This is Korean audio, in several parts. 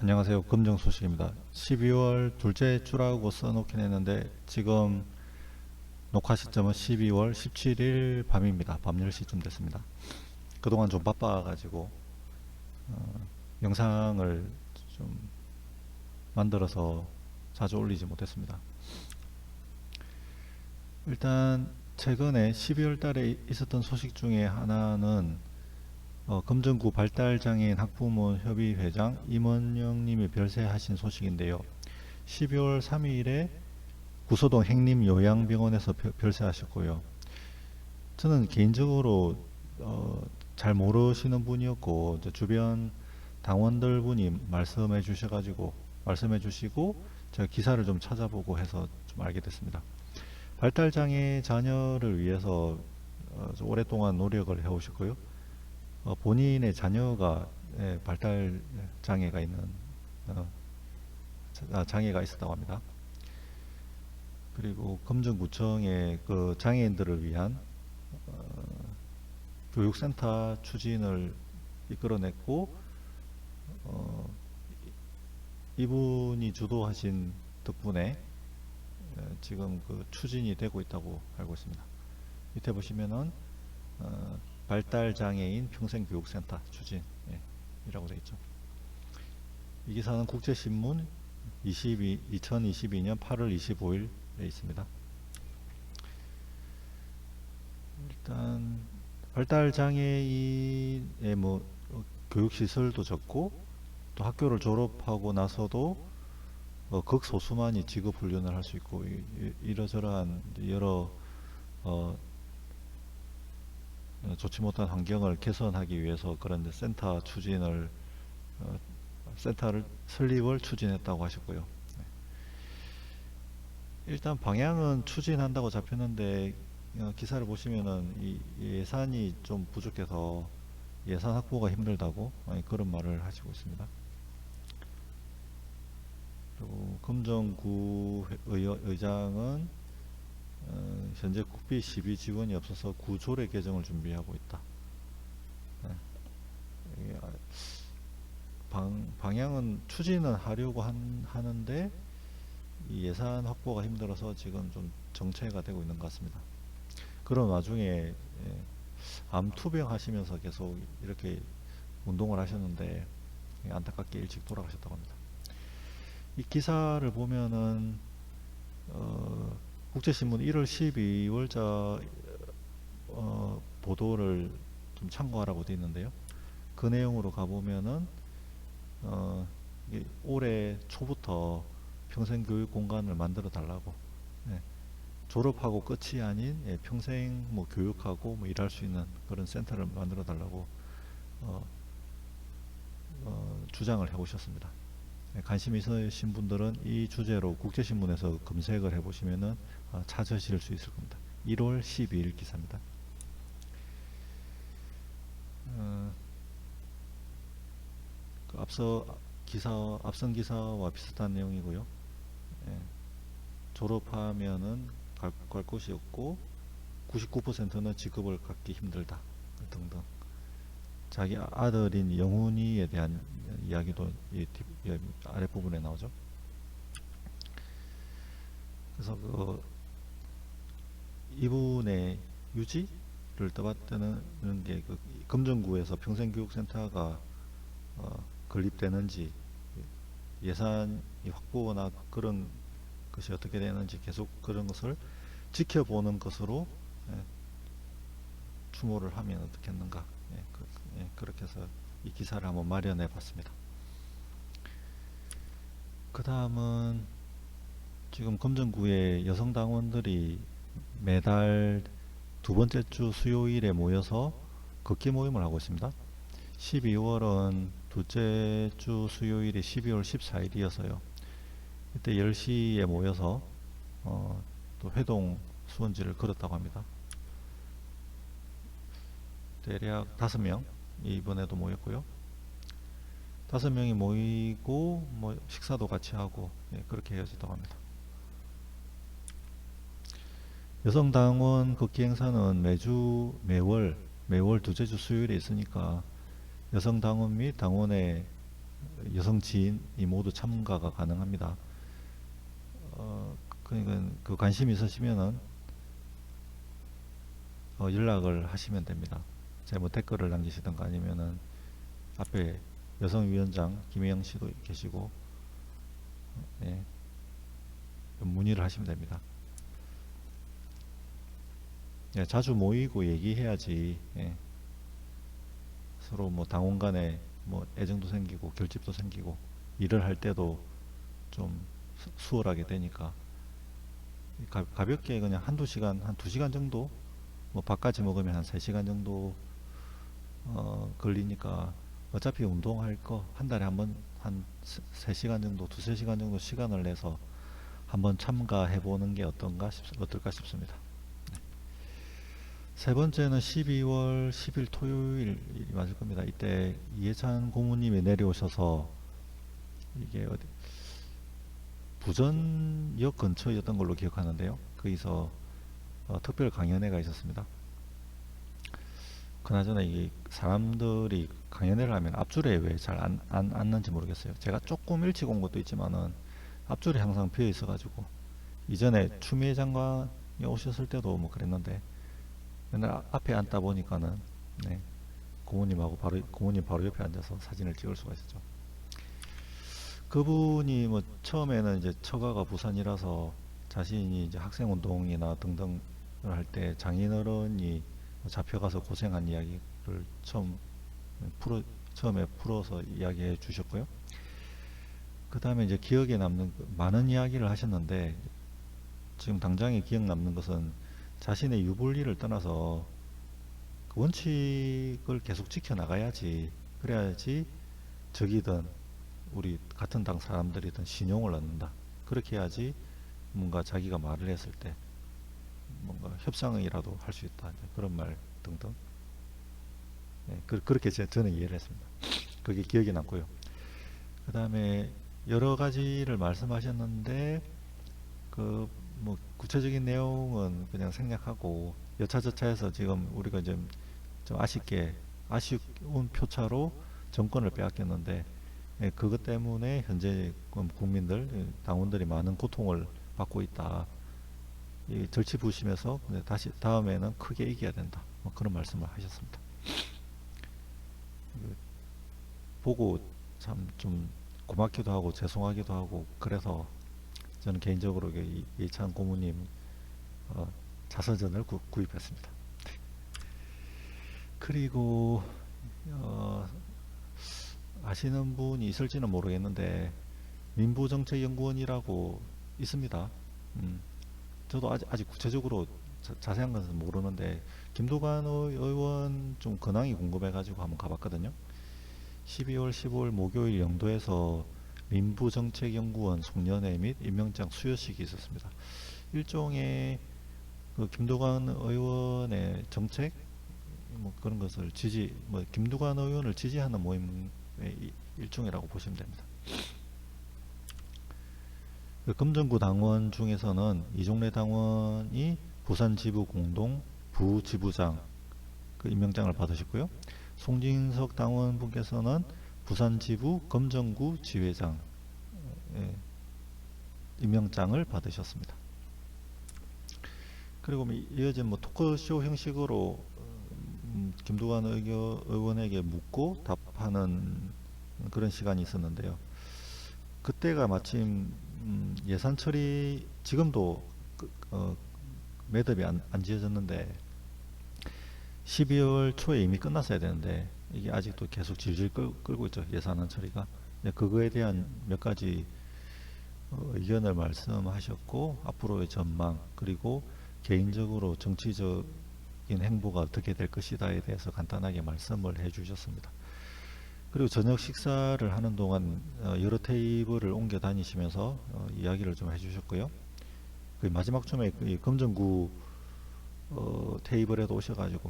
안녕하세요. 금정 소식입니다. 12월 둘째 주라고 써놓긴 했는데 지금 녹화 시점은 12월 17일 밤입니다. 밤 10시쯤 됐습니다. 그동안 좀 바빠가지고 영상을 좀 만들어서 자주 올리지 못했습니다. 일단 최근에 12월 달에 있었던 소식 중에 하나는 금정구 발달장애인 학부모 협의회장 임원영님이 별세하신 소식인데요. 12월 3일에 구소동 행림요양병원에서 별세하셨고요. 저는 개인적으로 잘 모르시는 분이었고 주변 당원들 분이 말씀해 주시고 제가 기사를 좀 찾아보고 해서 좀 알게 됐습니다. 발달장애 자녀를 위해서 좀 오랫동안 노력을 해오셨고요. 본인의 자녀가 발달 장애가 있는 장애가 있었다고 합니다. 그리고 금정구청의 그 장애인들을 위한 교육센터 추진을 이끌어냈고 이분이 주도하신 덕분에 지금 그 추진이 되고 있다고 알고 있습니다. 밑에 보시면은 발달장애인 평생교육센터 추진이라고 되어 있죠. 이 기사는 국제신문 2022년 8월 25일에 있습니다. 일단 발달장애인의 교육시설도 적고 또 학교를 졸업하고 나서도 극소수만이 직업훈련을 할 수 있고 이러저러한 여러 좋지 못한 환경을 개선하기 위해서 그런 센터를 설립을 추진했다고 하셨고요. 일단 방향은 추진한다고 잡혔는데 기사를 보시면은 이 예산이 좀 부족해서 예산 확보가 힘들다고 그런 말을 하시고 있습니다. 그리고 금정구 의장은 현재 국비 시비 지원이 없어서 구조례 개정을 준비하고 있다. 방향은 추진은 하려고 하는데 이 예산 확보가 힘들어서 지금 좀 정체가 되고 있는 것 같습니다. 그런 와중에 암투병 하시면서 계속 이렇게 운동을 하셨는데 안타깝게 일찍 돌아가셨다고 합니다. 이 기사를 보면은 국제신문 1월 12월자 보도를 좀 참고하라고 되어 있는데요. 그 내용으로 가보면은 올해 초부터 평생교육 공간을 만들어 달라고, 졸업하고 끝이 아닌 평생 교육하고 일할 수 있는 그런 센터를 만들어 달라고 주장을 해 오셨습니다. 관심 있으신 분들은 이 주제로 국제신문에서 검색을 해 보시면은 찾으실 수 있을 겁니다. 1월 12일 기사입니다. 앞선 기사와 비슷한 내용이고요. 졸업하면은 갈 곳이 없고 99%는 직업을 갖기 힘들다 등등. 자기 아들인 영훈이에 대한 이야기도 이 아랫부분에 나오죠. 그래서 이분의 유지를 떠받드는 게 금정구에서 평생교육센터가 건립되는지 예산이 확보나 그런 것이 어떻게 되는지 계속 그런 것을 지켜보는 것으로 추모를 하면 어떻겠는가, 그렇게 해서 이 기사를 한번 마련해 봤습니다. 그 다음은 지금 금정구의 여성 당원들이 매달 두 번째 주 수요일에 모여서 걷기 모임을 하고 있습니다. 12월은 둘째 주 수요일이 12월 14일이어서요. 이때 10시에 모여서 또 회동 수원지를 걸었다고 합니다. 대략 5명 이번에도 모였고요. 5명이 모이고 식사도 같이 하고 그렇게 헤어졌다고 합니다. 여성당원 걷기 행사는 매월 둘째 주 수요일에 있으니까 여성당원 및 당원의 여성 지인이 모두 참가가 가능합니다. 그러니까 그 관심 있으시면은 연락을 하시면 됩니다. 제 뭐 댓글을 남기시던가 아니면은 앞에 여성위원장 김혜영 씨도 계시고, 예, 문의를 하시면 됩니다. 예, 자주 모이고 얘기해야지, 예, 서로 뭐 당원 간에 뭐 애정도 생기고 결집도 생기고 일을 할 때도 좀 수월하게 되니까 가볍게 그냥 한두 시간, 한 2시간 정도, 뭐 밥까지 먹으면 한 3시간 정도 걸리니까 어차피 운동할 거 한 달에 한 번 한 3시간 정도, 2~3시간 정도 시간을 내서 한번 참가해 보는 게 어떨까 싶습니다. 세 번째는 12월 10일 토요일이 맞을 겁니다. 이때 이해찬 고모님이 내려오셔서 이게 어디 부전역 근처였던 걸로 기억하는데요. 거기서 특별 강연회가 있었습니다. 그나저나 이게 사람들이 강연회를 하면 앞줄에 왜 잘 안 앉는지 모르겠어요. 제가 조금 일찍 온 것도 있지만은 앞줄이 항상 비어 있어가지고 이전에 추미애 장관이 오셨을 때도 뭐 그랬는데 맨날 앞에 앉다 보니까는, 네, 고모님 바로 옆에 앉아서 사진을 찍을 수가 있었죠. 그분이 뭐 처음에는 이제 처가가 부산이라서 자신이 이제 학생 운동이나 등등을 할 때 장인어른이 잡혀가서 고생한 이야기를 처음에 풀어서 이야기해 주셨고요. 그 다음에 이제 기억에 남는 많은 이야기를 하셨는데, 지금 당장에 기억 남는 것은 자신의 유불리를 떠나서 그 원칙을 계속 지켜나가야지, 그래야지 적이든 우리 같은 당 사람들이든 신용을 얻는다. 그렇게 해야지 뭔가 자기가 말을 했을 때 뭔가 협상이라도 할 수 있다. 그런 말 등등. 네, 그렇게 저는 이해를 했습니다. 그게 기억에 남고요. 그 다음에 여러 가지를 말씀하셨는데 그 뭐 구체적인 내용은 그냥 생략하고 여차저차해서 지금 우리가 좀 아쉬운 표차로 정권을 빼앗겼는데, 예, 그것 때문에 현재 국민들, 당원들이 많은 고통을 받고 있다. 이 절치부심해서 다시 다음에는 크게 이겨야 된다. 뭐 그런 말씀을 하셨습니다. 보고 참 좀 고맙기도 하고 죄송하기도 하고 그래서 저는 개인적으로 이해찬 고모님 자서전을 구입했습니다. 그리고 아시는 분이 있을지는 모르겠는데 민부정책연구원이라고 있습니다. 저도 아직 구체적으로 자세한 것은 모르는데 김두관 의원 좀 근황이 궁금해가지고 한번 가봤거든요. 12월 15일 목요일 영도에서 민부정책연구원 송년회 및 임명장 수여식이 있었습니다. 일종의 그 김두관 의원의 정책 뭐 그런 것을 김두관 의원을 지지하는 모임의 일종이라고 보시면 됩니다. 그 금정구 당원 중에서는 이종래 당원이 부산 지부 공동 부지부장 그 임명장을 받으셨고요. 송진석 당원분께서는 부산 지부 금정구 지회장 임명장을 받으셨습니다. 그리고 이어진 뭐 토크쇼 형식으로 김두관 의원에게 묻고 답하는 그런 시간이 있었는데요. 그때가 마침 예산 처리 지금도 매듭이 안 지어졌는데 12월 초에 이미 끝났어야 되는데 이게 아직도 계속 질질 끌고 있죠. 예산안 처리가. 그거에 대한 몇 가지 의견을 말씀하셨고 앞으로의 전망 그리고 개인적으로 정치적인 행보가 어떻게 될 것이다에 대해서 간단하게 말씀을 해주셨습니다. 그리고 저녁 식사를 하는 동안 여러 테이블을 옮겨 다니시면서 이야기를 좀 해주셨고요. 그 마지막 쯤에 금정구 테이블에도 오셔가지고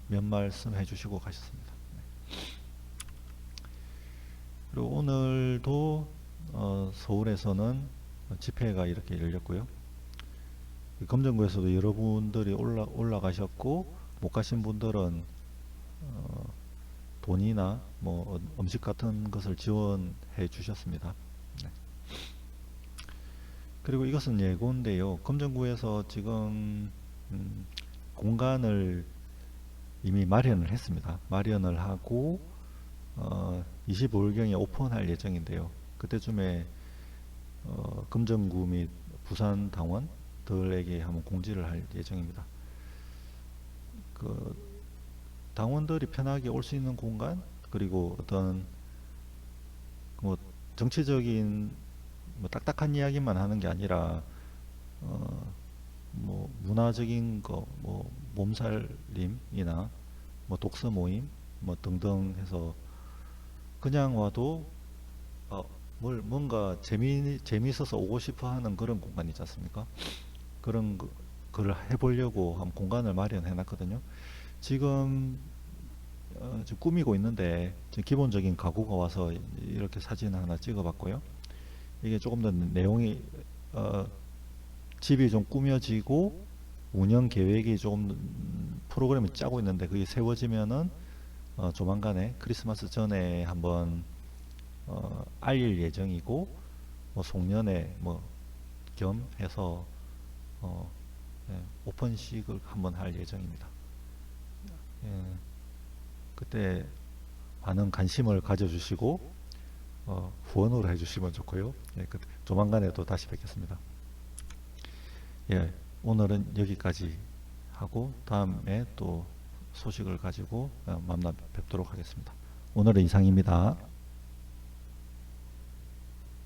몇 말씀 해주시고 가셨습니다. 그리고 오늘도 서울에서는 집회가 이렇게 열렸고요. 금정구에서도 여러분들이 올라가셨고 못 가신 분들은 돈이나 뭐 음식 같은 것을 지원해 주셨습니다. 네. 그리고 이것은 예고인데요. 금정구에서 지금 공간을 이미 마련을 했습니다. 마련을 하고 25일경에 오픈할 예정인데요. 그때쯤에 금정구 및 부산 당원들에게 한번 공지를 할 예정입니다. 그 당원들이 편하게 올 수 있는 공간, 그리고 어떤 뭐 정치적인 뭐 딱딱한 이야기만 하는 게 아니라 뭐 문화적인 거, 뭐 몸살림이나 뭐 독서 모임 뭐 등등 해서 그냥 와도 뭘 뭔가 재미있어서 오고 싶어 하는 그런 공간 있지 않습니까? 그런 거를 해보려고 한 공간을 마련해 놨거든요. 지금 지금 꾸미고 있는데 지금 기본적인 가구가 와서 이렇게 사진 하나 찍어봤고요. 이게 조금 더 내용이 어, 집이 좀 꾸며지고 운영 계획이 조금 프로그램을 짜고 있는데 그게 세워지면은 조만간에 크리스마스 전에 한번 알릴 예정이고 뭐 송년회 뭐 겸해서 예, 오픈식을 한번 할 예정입니다. 예, 그때 많은 관심을 가져주시고 후원으로 해주시면 좋고요. 예, 조만간에 또 다시 뵙겠습니다. 예, 오늘은 여기까지 하고 다음에 또 소식을 가지고 만나 뵙도록 하겠습니다. 오늘은 이상입니다.